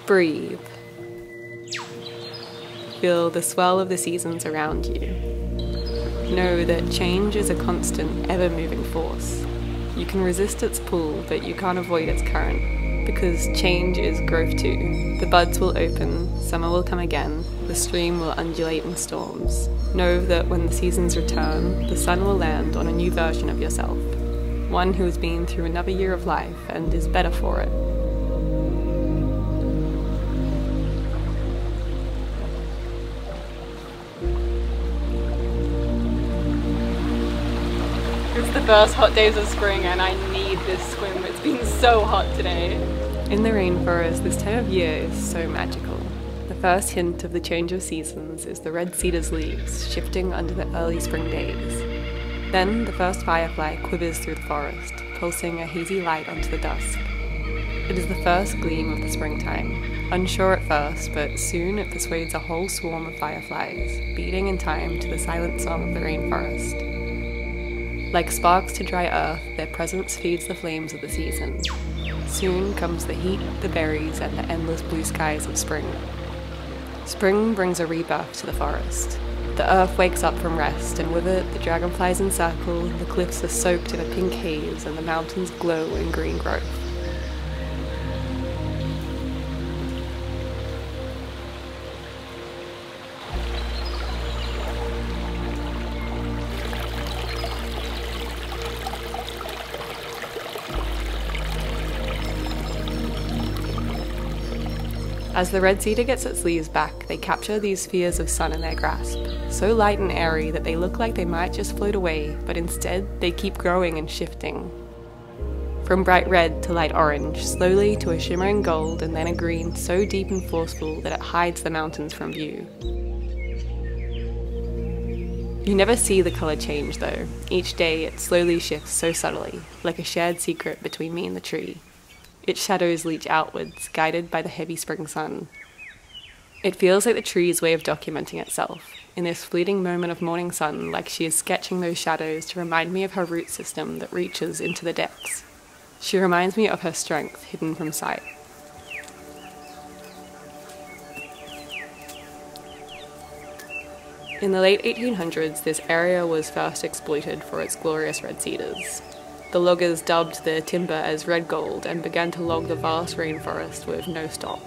Breathe. Feel the swell of the seasons around you. Know that change is a constant, ever-moving force. You can resist its pull, but you can't avoid its current, because change is growth too. The buds will open, summer will come again, the stream will undulate in storms. Know that when the seasons return, the sun will land on a new version of yourself, one who has been through another year of life and is better for it. It's the first hot days of spring and I need this swim. It's been so hot today. In the rainforest, this time of year is so magical. The first hint of the change of seasons is the red cedar's leaves shifting under the early spring days. Then the first firefly quivers through the forest, pulsing a hazy light onto the dusk. It is the first gleam of the springtime. Unsure at first, but soon it persuades a whole swarm of fireflies, beating in time to the silent song of the rainforest. Like sparks to dry earth, their presence feeds the flames of the season. Soon comes the heat, the berries, and the endless blue skies of spring. Spring brings a rebirth to the forest. The earth wakes up from rest, and with it, the dragonflies encircle, the cliffs are soaked in a pink haze, and the mountains glow in green growth. As the red cedar gets its leaves back, they capture these spheres of sun in their grasp, so light and airy that they look like they might just float away, but instead they keep growing and shifting. From bright red to light orange, slowly to a shimmering gold and then a green so deep and forceful that it hides the mountains from view. You never see the colour change though. Each day it slowly shifts so subtly, like a shared secret between me and the tree. Its shadows leach outwards, guided by the heavy spring sun. It feels like the tree's way of documenting itself, in this fleeting moment of morning sun, like she is sketching those shadows to remind me of her root system that reaches into the depths. She reminds me of her strength hidden from sight. In the late 1800s, this area was first exploited for its glorious red cedars. The loggers dubbed the timber as red gold and began to log the vast rainforest with no stop.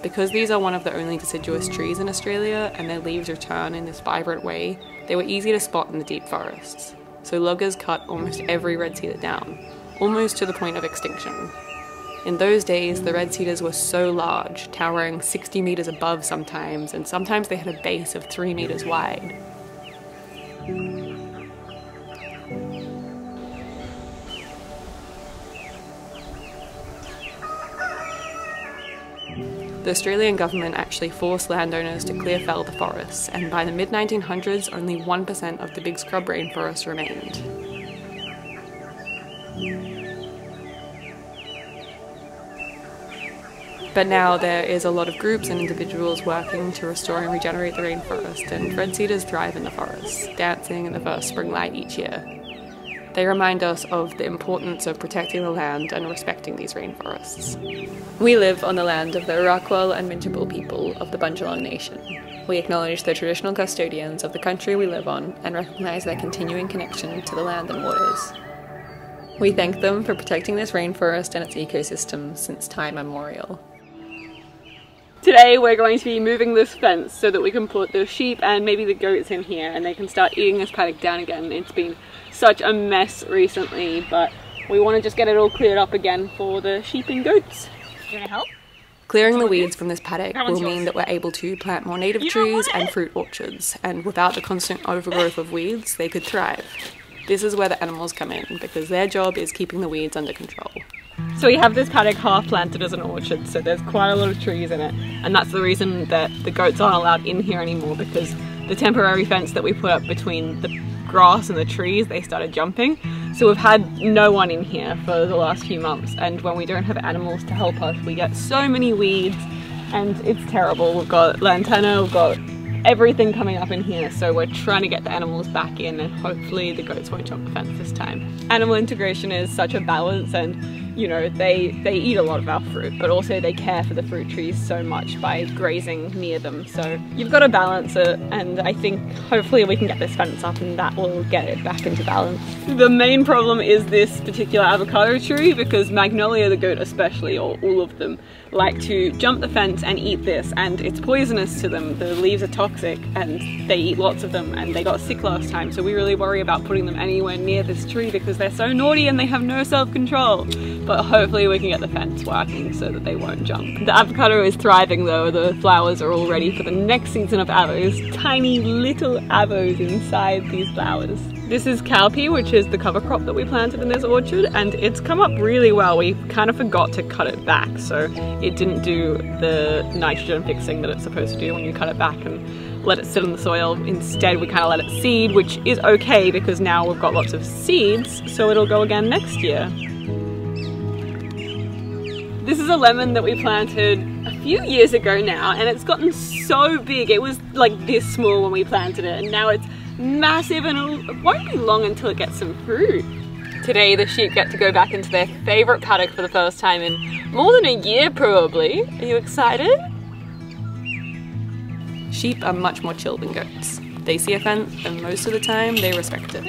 Because these are one of the only deciduous trees in Australia and their leaves return in this vibrant way, they were easy to spot in the deep forests. So loggers cut almost every red cedar down, almost to the point of extinction. In those days, the red cedars were so large, towering 60 meters above sometimes, and sometimes they had a base of 3 meters wide. The Australian government actually forced landowners to clear fell the forests, and by the mid-1900s only 1% of the big scrub rainforest remained. But now there is a lot of groups and individuals working to restore and regenerate the rainforest, and red cedars thrive in the forests, dancing in the first spring light each year. They remind us of the importance of protecting the land and respecting these rainforests. We live on the land of the Arakwal and Minjungbal People of the Bundjalung Nation. We acknowledge the traditional custodians of the country we live on and recognise their continuing connection to the land and waters. We thank them for protecting this rainforest and its ecosystem since time immemorial. Today we're going to be moving this fence so that we can put the sheep and maybe the goats in here and they can start eating this paddock down again. It's been such a mess recently, but we want to just get it all cleared up again for the sheep and goats. You want to help? Clearing the weeds from this paddock will mean that we're able to plant more native trees and fruit orchards, and without the constant overgrowth of weeds, they could thrive. This is where the animals come in, because their job is keeping the weeds under control. So we have this paddock half planted as an orchard, so there's quite a lot of trees in it, and that's the reason that the goats aren't allowed in here anymore, because the temporary fence that we put up between the grass and the trees, they started jumping. So we've had no one in here for the last few months, and when we don't have animals to help us, we get so many weeds and it's terrible. We've got lantana, we've got everything coming up in here, so we're trying to get the animals back in and hopefully the goats won't jump the fence this time. Animal integration is such a balance, and you know, they eat a lot of our fruit, but also they care for the fruit trees so much by grazing near them. So you've got to balance it, and I think hopefully we can get this fence up and that will get it back into balance. The main problem is this particular avocado tree, because Magnolia the goat especially, or all of them, like to jump the fence and eat this, and it's poisonous to them. The leaves are toxic and they eat lots of them, and they got sick last time, so we really worry about putting them anywhere near this tree because they're so naughty and they have no self-control. But hopefully we can get the fence working so that they won't jump. The avocado is thriving though. The flowers are all ready for the next season of avos. Tiny little avos inside these flowers. This is cowpea, which is the cover crop that we planted in this orchard, and it's come up really well. We kind of forgot to cut it back, so it didn't do the nitrogen fixing that it's supposed to do when you cut it back and let it sit in the soil. Instead, we kind of let it seed, which is okay because now we've got lots of seeds, so it'll go again next year. This is a lemon that we planted a few years ago now, and it's gotten so big. It was like this small when we planted it, and now it's massive, and it won't be long until it gets some fruit. Today the sheep get to go back into their favourite paddock for the first time in more than a year probably. Are you excited? Sheep are much more chill than goats. They see a fence and most of the time they respect it,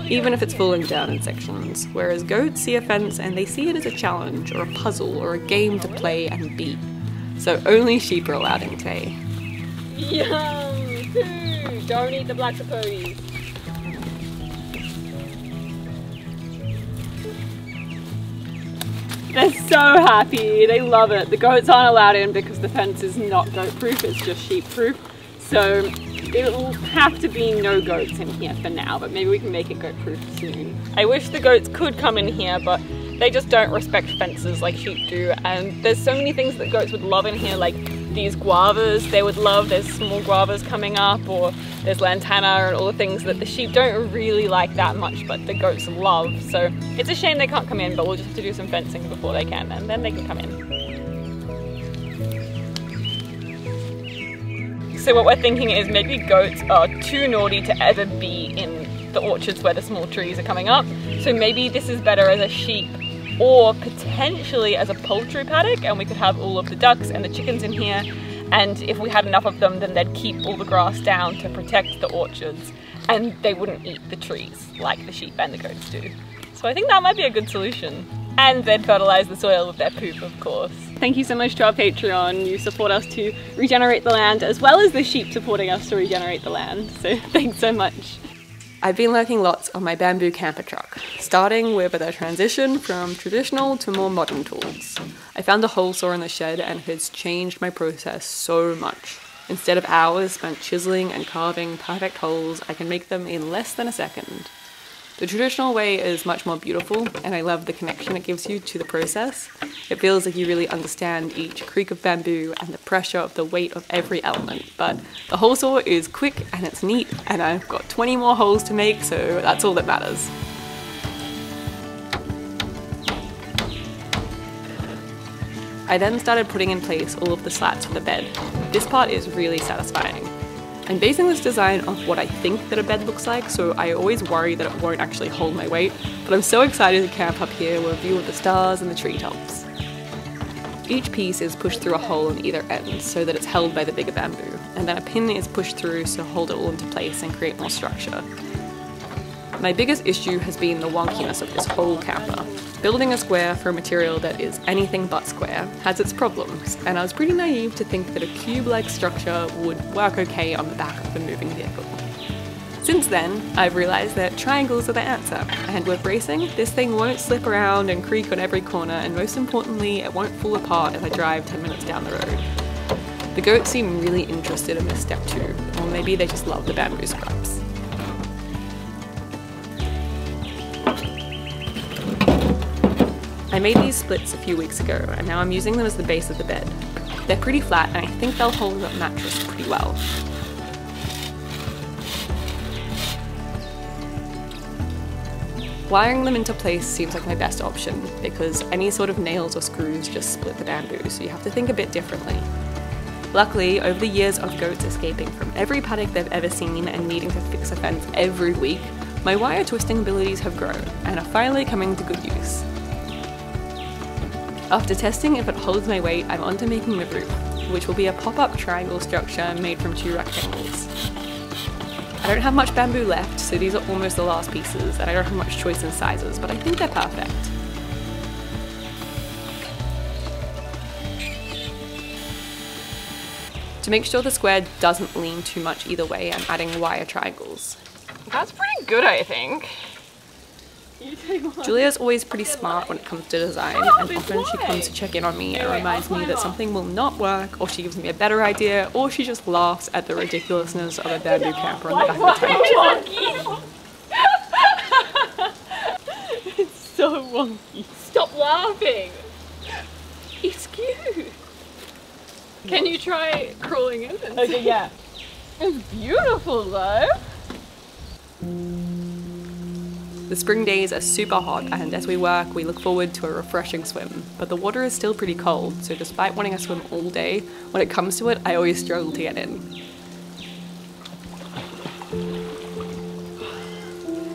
even if it's falling down in sections, whereas goats see a fence and they see it as a challenge or a puzzle or a game to play and beat. So only sheep are allowed in today. Yum! Food! Don't eat the black sapotes. They're so happy, they love it. The goats aren't allowed in because the fence is not goat proof, it's just sheep proof. So it will have to be no goats in here for now, but maybe we can make it goat proof soon. I wish the goats could come in here, but they just don't respect fences like sheep do. And there's so many things that goats would love in here, like these guavas they would love. There's small guavas coming up, or there's lantana and all the things that the sheep don't really like that much, but the goats love. So it's a shame they can't come in, but we'll just have to do some fencing before they can, and then they can come in. So what we're thinking is maybe goats are too naughty to ever be in the orchards where the small trees are coming up. So maybe this is better as a sheep or potentially as a poultry paddock, and we could have all of the ducks and the chickens in here, and if we had enough of them then they'd keep all the grass down to protect the orchards and they wouldn't eat the trees like the sheep and the goats do. So I think that might be a good solution. And they'd fertilise the soil with their poop, of course. Thank you so much to our Patreon. You support us to regenerate the land, as well as the sheep supporting us to regenerate the land. So thanks so much. I've been working lots on my bamboo camper truck, starting with the transition from traditional to more modern tools. I found a hole saw in the shed and it's changed my process so much. Instead of hours spent chiseling and carving perfect holes, I can make them in less than a second. The traditional way is much more beautiful, and I love the connection it gives you to the process. It feels like you really understand each creak of bamboo and the pressure of the weight of every element. But the hole saw is quick and it's neat, and I've got 20 more holes to make, so that's all that matters. I then started putting in place all of the slats for the bed. This part is really satisfying. I'm basing this design off what I think that a bed looks like, so I always worry that it won't actually hold my weight, but I'm so excited to camp up here with a view of the stars and the treetops. Each piece is pushed through a hole on either end so that it's held by the bigger bamboo, and then a pin is pushed through to hold it all into place and create more structure. My biggest issue has been the wonkiness of this whole camper. Building a square for a material that is anything but square has its problems, and I was pretty naive to think that a cube-like structure would work okay on the back of a moving vehicle. Since then, I've realised that triangles are the answer, and with bracing, this thing won't slip around and creak on every corner, and most importantly, it won't fall apart if I drive 10 minutes down the road. The goats seem really interested in this step too, or maybe they just love the bamboo scraps. I made these splits a few weeks ago, and now I'm using them as the base of the bed. They're pretty flat, and I think they'll hold the mattress pretty well. Wiring them into place seems like my best option, because any sort of nails or screws just split the bamboo, so you have to think a bit differently. Luckily, over the years of goats escaping from every paddock they've ever seen and needing to fix a fence every week, my wire twisting abilities have grown, and are finally coming to good use. After testing if it holds my weight, I'm on to making the roof, which will be a pop-up triangle structure made from 2 rectangles. I don't have much bamboo left, so these are almost the last pieces, and I don't have much choice in sizes, but I think they're perfect. To make sure the square doesn't lean too much either way, I'm adding wire triangles. That's pretty good, I think. Julia's always pretty smart when it comes to design, and often she comes to check in on me and reminds me that something will not work, or she gives me a better idea, or she just laughs at the ridiculousness of a bamboo camper on the back of the tank. It's so wonky. Stop laughing! It's cute! Can you try crawling in? Okay, yeah. It's beautiful though! The spring days are super hot, and as we work, we look forward to a refreshing swim. But the water is still pretty cold, so despite wanting to swim all day, when it comes to it, I always struggle to get in.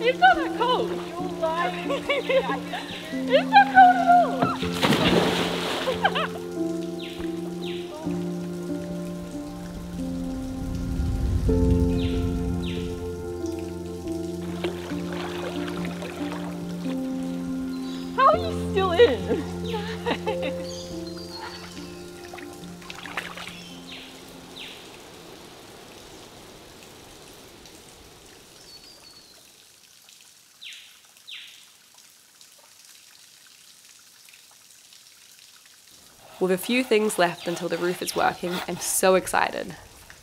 It's not that cold! You're lying! It's not cold at all! How are you still in? With a few things left until the roof is working, I'm so excited.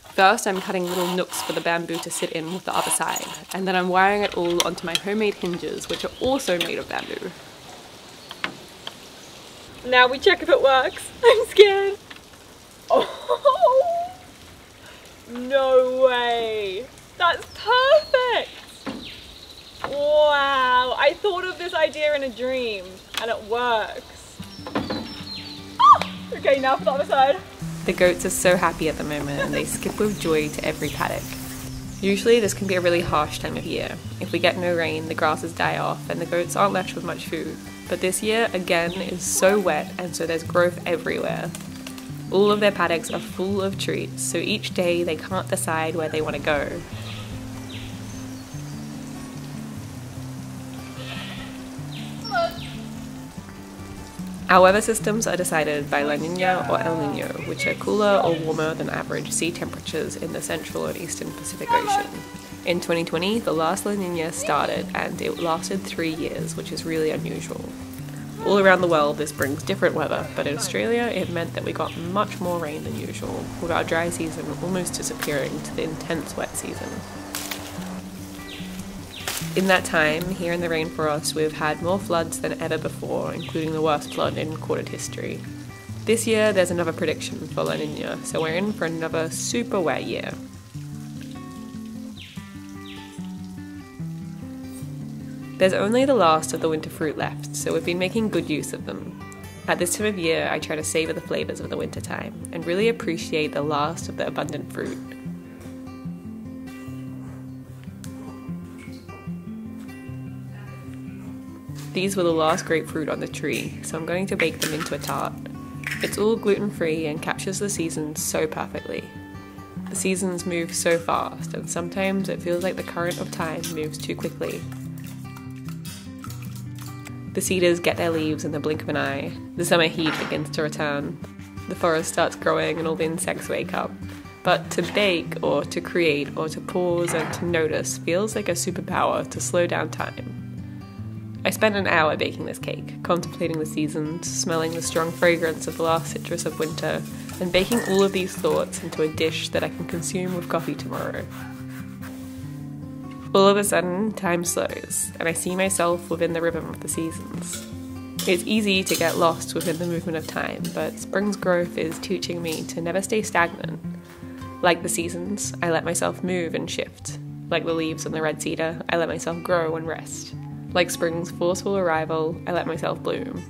First, I'm cutting little nooks for the bamboo to sit in with the other side, and then I'm wiring it all onto my homemade hinges, which are also made of bamboo. Now we check if it works. I'm scared. Oh, no way. That's perfect. Wow, I thought of this idea in a dream and it works. Oh, okay, now for the other side. The goats are so happy at the moment, and they skip with joy to every paddock. Usually this can be a really harsh time of year. If we get no rain, the grasses die off and the goats aren't left with much food. But this year, again, is so wet, and so there's growth everywhere. All of their paddocks are full of treats, so each day they can't decide where they want to go. Our weather systems are decided by La Niña or El Niño, which are cooler or warmer than average sea temperatures in the central and eastern Pacific Ocean. In 2020, the last La Niña started, and it lasted 3 years, which is really unusual. All around the world this brings different weather, but in Australia it meant that we got much more rain than usual, with our dry season almost disappearing to the intense wet season. In that time, here in the rainforest, we've had more floods than ever before, including the worst flood in recorded history. This year there's another prediction for La Niña, so we're in for another super wet year. There's only the last of the winter fruit left, so we've been making good use of them. At this time of year, I try to savour the flavours of the winter time and really appreciate the last of the abundant fruit. These were the last grapefruit on the tree, so I'm going to bake them into a tart. It's all gluten-free and captures the seasons so perfectly. The seasons move so fast, and sometimes it feels like the current of time moves too quickly. The cedars get their leaves in the blink of an eye. The summer heat begins to return. The forest starts growing and all the insects wake up. But to bake, or to create, or to pause and to notice feels like a superpower to slow down time. I spent an hour baking this cake, contemplating the seasons, smelling the strong fragrance of the last citrus of winter, and baking all of these thoughts into a dish that I can consume with coffee tomorrow. All of a sudden, time slows, and I see myself within the rhythm of the seasons. It's easy to get lost within the movement of time, but spring's growth is teaching me to never stay stagnant. Like the seasons, I let myself move and shift. Like the leaves on the red cedar, I let myself grow and rest. Like spring's forceful arrival, I let myself bloom.